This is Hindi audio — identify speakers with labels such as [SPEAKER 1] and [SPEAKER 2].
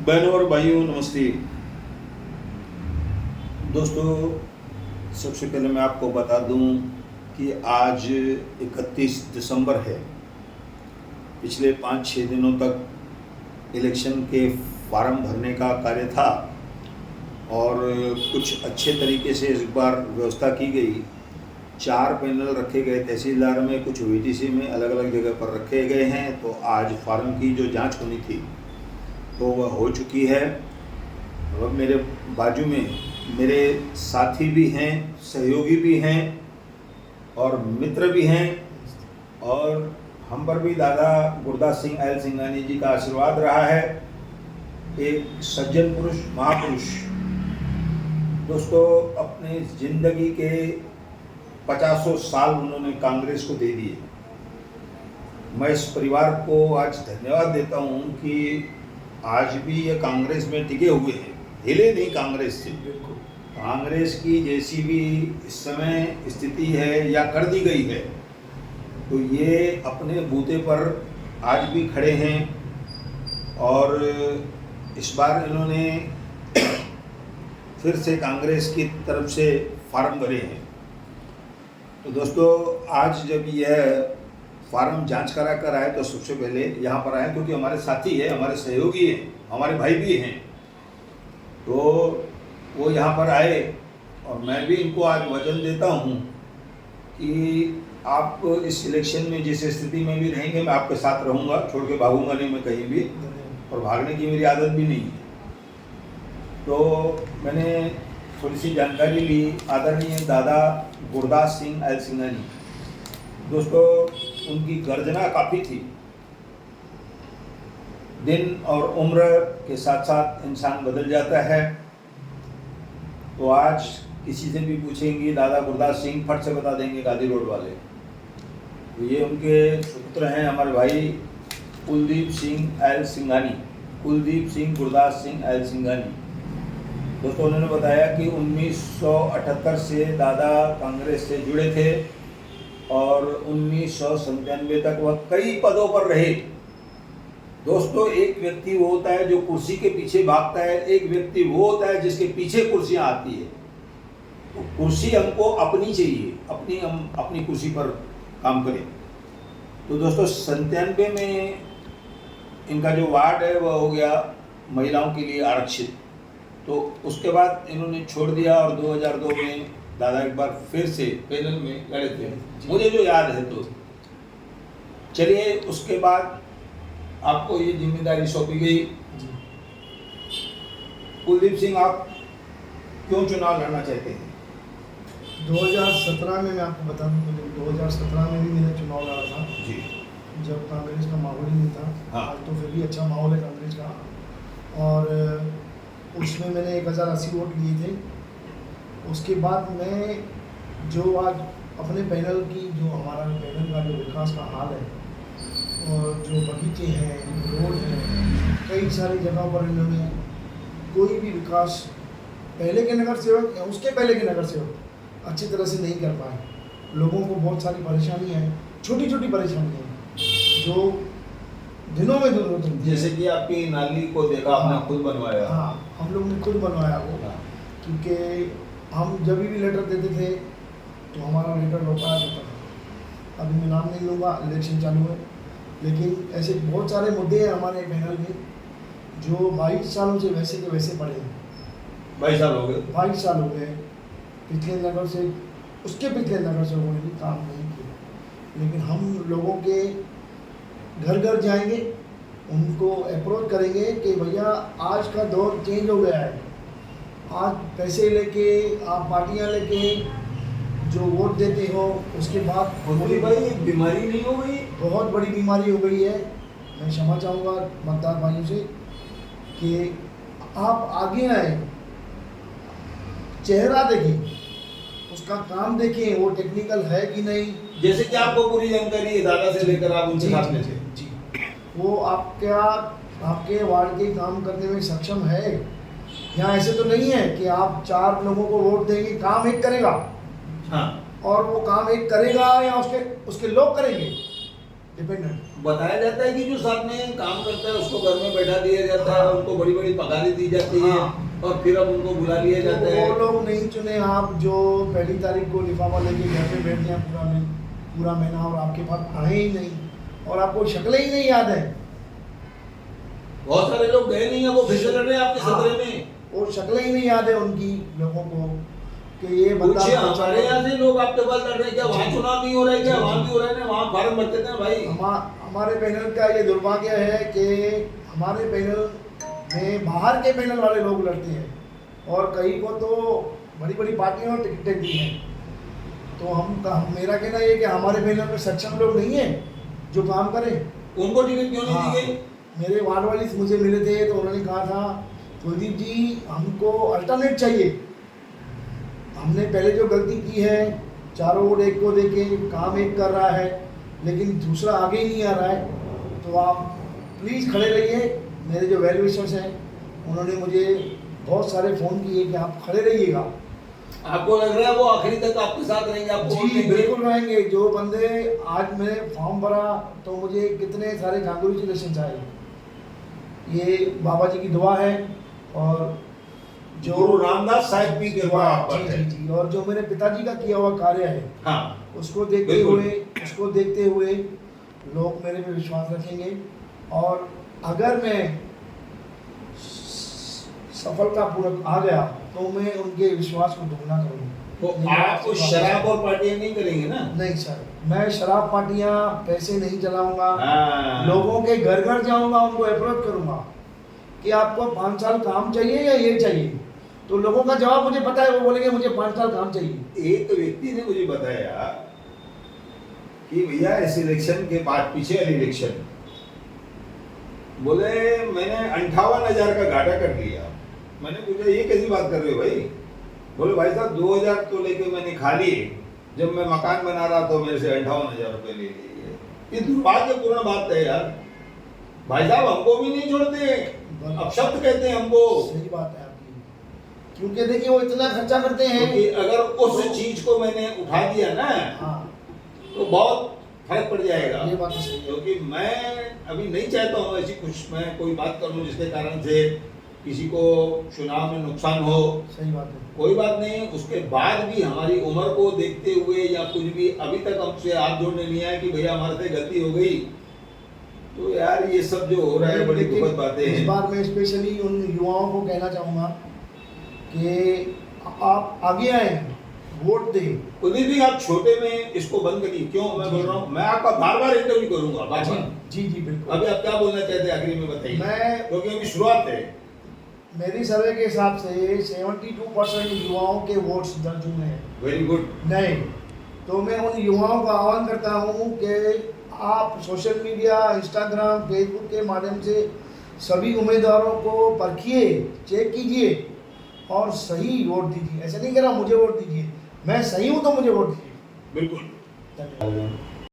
[SPEAKER 1] बहनों और भाइयों नमस्ते। दोस्तों, सबसे पहले मैं आपको बता दूं कि आज 31 दिसंबर है। पिछले 5-6 दिनों तक इलेक्शन के फार्म भरने का कार्य था और कुछ अच्छे तरीके से इस बार व्यवस्था की गई। 4 पैनल रखे गए तहसीलदार में, कुछ वीटीसी में, अलग अलग जगह पर रखे गए हैं। तो आज फार्म की जो जांच होनी थी तो वह हो चुकी है। अब मेरे बाजू में मेरे साथी भी हैं, सहयोगी भी हैं और मित्र भी हैं, और हम पर भी दादा गुरदास सिंह एल सिंघानी जी का आशीर्वाद रहा है। एक सज्जन पुरुष, महापुरुष। दोस्तों, अपने जिंदगी के 50 साल उन्होंने कांग्रेस को दे दिए। मैं इस परिवार को आज धन्यवाद देता हूं कि आज भी ये कांग्रेस में टिके हुए हैं, हिले नहीं कांग्रेस से। कांग्रेस की जैसी भी इस समय स्थिति है या कर दी गई है, तो ये अपने बूते पर आज भी खड़े हैं। और इस बार इन्होंने फिर से कांग्रेस की तरफ से फार्म भरे हैं। तो दोस्तों, आज जब यह फार्म जांच करा कर आए तो सबसे पहले यहाँ पर आए क्योंकि हमारे साथी है, हमारे सहयोगी हैं, हमारे भाई भी हैं। तो वो यहाँ पर आए और मैं भी इनको आज वचन देता हूँ कि आप इस इलेक्शन में जिस स्थिति में भी रहेंगे मैं आपके साथ रहूँगा, छोड़ के भागूंगा नहीं मैं कहीं भी, और भागने की मेरी आदत भी नहीं है। तो मैंने थोड़ी सी जानकारी ली आदरणीय दादा गुरदास सिंह एल सिंघानी। दोस्तों, उनकी गर्जना काफ़ी थी। दिन और उम्र के साथ साथ इंसान बदल जाता है। तो आज किसी से भी पूछेंगे दादा गुरदास सिंह, फट से बता देंगे गांधी रोड वाले। तो ये उनके पुत्र हैं, हमारे भाई कुलदीप सिंह एल सिंघानी, कुलदीप सिंह गुरदास सिंह एल सिंघानी। दोस्तों, उन्होंने बताया कि 1978 से दादा कांग्रेस से जुड़े थे और 1997 तक वह कई पदों पर रहे। दोस्तों, एक व्यक्ति वो होता है जो कुर्सी के पीछे भागता है, एक व्यक्ति वो होता है जिसके पीछे कुर्सियां आती है। तो कुर्सी हमको अपनी चाहिए, हम अपनी कुर्सी पर काम करें। तो दोस्तों, 97 में इनका जो वार्ड है वह हो गया महिलाओं के लिए आरक्षित। तो उसके बाद इन्होंने छोड़ दिया और 2002 में दादा एक बार फिर से पैनल में लड़े थे, मुझे जो याद है। तो चलिए, उसके बाद आपको ये जिम्मेदारी सौंपी गई। कुलदीप सिंह, आप क्यों चुनाव लड़ना चाहते हैं?
[SPEAKER 2] 2017 में मैं आपको बता दूं, 2017 में भी मैंने चुनाव लड़ा था
[SPEAKER 1] जी,
[SPEAKER 2] जब कांग्रेस का माहौल ही नहीं था।
[SPEAKER 1] हाँ।
[SPEAKER 2] आज तो फिर भी अच्छा माहौल है कांग्रेस का। और उसमें मैंने 1080 वोट लिए थे। उसके बाद मैं जो आज अपने पैनल की, जो हमारा पैनल का जो विकास का हाल है और जो बगीचे हैं, रोड हैं, कई सारी जगहों पर इन्होंने कोई भी विकास पहले के नगर सेवक या उसके पहले के नगर सेवक अच्छी तरह से नहीं कर पाए। लोगों को बहुत सारी परेशानियाँ हैं, छोटी छोटी परेशानियाँ हैं जो दिनों में दूर होती हैं।
[SPEAKER 1] जैसे कि आपकी नाली को देखा, आपने खुद बनवाया।
[SPEAKER 2] हाँ, हम लोग ने खुद बनवाया वो। क्योंकि हम जब भी लेटर देते थे तो हमारा लेटर लौटाया जाता था। अभी मैं नाम नहीं लूँगा, इलेक्शन चालू है, लेकिन ऐसे बहुत सारे मुद्दे हैं हमारे पैनल में जो 22 सालों से वैसे के वैसे पड़े हैं।
[SPEAKER 1] 22 साल हो गए।
[SPEAKER 2] 22 साल हो गए। पिछले नगर से, उसके पिछले नगर से उन्होंने भी काम नहीं किया। लेकिन हम लोगों के घर घर जाएंगे, उनको अप्रोच करेंगे कि भैया आज का दौर चेंज हो गया है। आज पैसे लेके आप पार्टियां लेके जो वोट देते हो, उसके बाद
[SPEAKER 1] मोदी भाई बीमारी नहीं हो गई?
[SPEAKER 2] बहुत बड़ी बीमारी हो गई है। मैं क्षमा चाहूँगा मतदार भाइयों से कि आप आगे आए, चेहरा देखें, उसका काम देखें, वो टेक्निकल है कि नहीं।
[SPEAKER 1] जैसे कि आपको पूरी जानकारी है दादा से लेकर आप उनके साथ में थे।
[SPEAKER 2] जी, वो आपके वार्ड के काम करने में सक्षम है। यहाँ ऐसे तो नहीं है कि आप 4 लोगों को वोट देंगे, काम एक करेगा।
[SPEAKER 1] हाँ।
[SPEAKER 2] और वो काम एक करेगा या उसके लोग करेंगे, डिपेंडेंट।
[SPEAKER 1] बताया जाता है कि जो साथ में काम करता है उसको घर में बैठा दिया जाता है, उनको बड़ी बड़ी पगारें दी जाती है और फिर अब उनको बुला लिया जाता है।
[SPEAKER 2] वो लोग नहीं चुने आप जो पहली तारीख को लिफाफा लेके घर पे बैठ जाए पूरा महीना और आपके पास आए ही नहीं और आपको शक्लें ही नहीं याद है।
[SPEAKER 1] बहुत सारे लोग गए नहीं है, वो फिर से लड़ रहे हैं आपके सदरे में
[SPEAKER 2] और शक्लें ही नहीं याद है उनकी लोगों को कि ये बंदा
[SPEAKER 1] पूछिए। हमारे यहाँ से लोग आपके पास लड़ रहे हैं, क्या वहाँ चुनाव नहीं हो रहा है? क्या वहाँ भी हो रहा है ना? वहाँ फार्म भरते थे भाई।
[SPEAKER 2] हमारे पैनल का ये दुर्भाग्य है कि हमारे पैनल में बाहर के पैनल वाले लोग लड़ते हैं और कई को तो बड़ी बड़ी पार्टियों में टिकटें दी हैं। तो मेरा कहना ये कि हमारे पैनल में सक्षम लोग नहीं है जो काम करें।
[SPEAKER 1] उनको टिकट क्यों नहीं दी गई?
[SPEAKER 2] मेरे वार्ड वाली मुझे मिले थे तो उन्होंने कहा था कुलदीप जी हमको अल्टरनेट चाहिए, हमने पहले जो गलती की है चारों ओर एक को देके काम एक कर रहा है लेकिन दूसरा आगे ही नहीं आ रहा है, तो आप प्लीज़ खड़े रहिए। मेरे जो वेल विशर्स हैं उन्होंने मुझे बहुत सारे फ़ोन किए कि आप खड़े रहिएगा।
[SPEAKER 1] आपको लग रहा है वो आखिरी तक आपके साथ रहेंगे? आपको
[SPEAKER 2] जी बिल्कुल रहेंगे। जो बंदे आज मैंने फॉर्म भरा तो मुझे कितने सारे कांग्रेचुलेशन आए, ये बाबा जी की दुआ है और जो
[SPEAKER 1] गुरु रामदास साहिब की कृपा आप पर है।
[SPEAKER 2] जी और जो मेरे पिताजी का किया हुआ कार्य है
[SPEAKER 1] हाँ,
[SPEAKER 2] उसको देखते हुए लोग मेरे पे विश्वास रखेंगे और अगर मैं सफलतापूर्वक आ गया तो मैं उनके विश्वास को दोगुना करूँगा।
[SPEAKER 1] तो आप शराब और पार्टियां नहीं करेंगे ना?
[SPEAKER 2] नहीं सर, मैं शराब पार्टियां पैसे नहीं चलाऊंगा।
[SPEAKER 1] हाँ।
[SPEAKER 2] लोगों के घर घर जाऊंगा, उनको अप्रोच करूंगा कि आपको 5 साल काम चाहिए या ये चाहिए, तो लोगों का जवाब मुझे पता है, वो बोलेंगे मुझे 5 साल काम चाहिए।
[SPEAKER 1] एक व्यक्ति ने मुझे बताया कि भैया इस इलेक्शन के बाद पीछे वाले इलेक्शन बोले मैंने 58,000 का घाटा कर लिया। मैंने पूछा ये कैसी बात कर रहे हो भाई? बोले भाई साहब 2,000 तो लेके मैंने खा लिए, जब मैं मकान बना रहा तो मेरे से 58,000 रुपए ले लिए। ये दुर्भाग्यपूर्ण बात है यार। भाई साहब हमको भी नहीं छोड़ते, अपशब्द कहते हैं हमको।
[SPEAKER 2] सही बात है आपकी, क्योंकि देखिए वो इतना खर्चा करते हैं
[SPEAKER 1] क्योंकि अगर उस चीज को मैंने उठा दिया ना तो बहुत फर्क पड़ जाएगा।
[SPEAKER 2] ये बात सही है।
[SPEAKER 1] क्योंकि मैं अभी नहीं चाहता हूँ ऐसी कुछ मैं कोई बात करूँ जिसके कारण से किसी को चुनाव में नुकसान हो।
[SPEAKER 2] सही बात है।
[SPEAKER 1] कोई बात नहीं, उसके बाद भी हमारी उम्र को देखते हुए या कुछ भी अभी तक हमसे हाथ जोड़ने नहीं आया कि भैया हमारे से गलती हो गई, तो यार ये सब जो हो रहा है बड़ी दुखद बातें हैं।
[SPEAKER 2] इस बार मैं स्पेशली उन युवाओं को कहना चाहूँगा कि आप आगे आए, वोट दें।
[SPEAKER 1] कुलदीप जी आप छोटे में इसको बंद करिए। क्यों मैं बोल रहा हूँ, मैं आपका बार बार इंटरव्यू करूंगा बार बार।
[SPEAKER 2] जी बिल्कुल।
[SPEAKER 1] अभी आप क्या बोलना चाहते हैं आखिरी में बताइए,
[SPEAKER 2] मैं
[SPEAKER 1] क्योंकि अभी शुरुआत है।
[SPEAKER 2] मेरी सर्वे के हिसाब से 72% युवाओं के वोट्स दर्ज हुए हैं।
[SPEAKER 1] Very good.
[SPEAKER 2] नहीं तो मैं उन युवाओं का आह्वान करता हूँ कि आप सोशल मीडिया, इंस्टाग्राम, फेसबुक के माध्यम से सभी उम्मीदवारों को परखिए, चेक कीजिए और सही वोट दीजिए। ऐसा नहीं कह रहा मुझे वोट दीजिए, मैं सही हूँ तो मुझे वोट दीजिए।
[SPEAKER 1] बिल्कुल।
[SPEAKER 2] धन्यवाद।